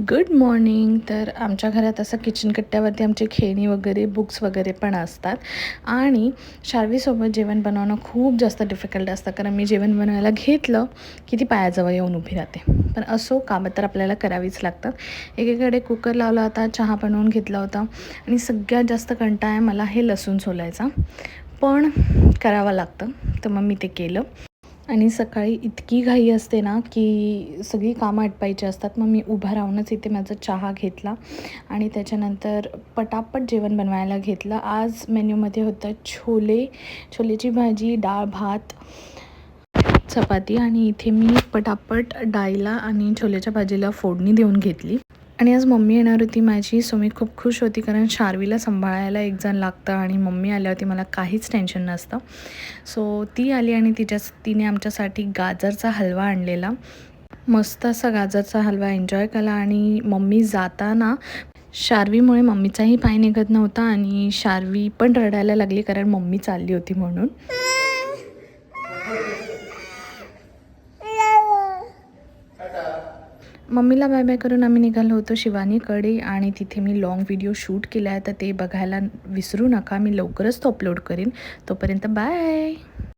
Good morning. तर आमच्या घरात असं किचन कट्ट्यावरती आमची खेळणी वगैरे बुक्स वगैरे पण असतात आणि शार्वीसोबत जेवण बनवणं खूप जास्त डिफिकल्ट असतं, कारण मी जेवण बनवायला घेतलं की ती पायाजवळ येऊन उभी राहते. पण असो, कामं तर आपल्याला करावीच लागतात. एकीकडे कुकर लावला होता, चहा बनवून घेतला होता आणि सगळ्यात जास्त कंटाळा आहे मला हे लसूण सोलायचा, पण करावं लागतं. तर मग मी ते केलं आणि सकाळी इतकी घाई असते ना की सगळी कामं आटपायची असतात. मग मी उभा राहूनच इथे माझा चहा घेतला आणि त्याच्यानंतर पटापट जेवण बनवायला घेतलं. आज मेन्यूमध्ये होतं छोलेची भाजी, डाळ भात, चपाती आणि इथे मी पटापट डाळीला आणि छोलेच्या भाजीला फोडणी देऊन घेतली. आणि आज मम्मी येणार होती माझी, सो मी खूप खुश होती, कारण शार्वीला सांभाळायला एक जण लागतं आणि मम्मी आल्यावरती मला काहीच टेन्शन नसतं. सो ती आली आणि तिने आमच्यासाठी गाजरचा हलवा आणलेला. मस्त असा गाजरचा हलवा एन्जॉय केला आणि मम्मी जाताना शार्वीमुळे मम्मीचाही पाय निघत नव्हता आणि शार्वी पण रडायला लागली, कारण मम्मी चालली होती म्हणून. मम्मीला बाय बाय करून आम्ही निघालो होतो शिवानीकडे आणि तिथे मी लाँग व्हिडिओ शूट केला आहे, तर ते बघायला विसरू नका. मी लवकरच तो अपलोड करेन. तोपर्यंत बाय.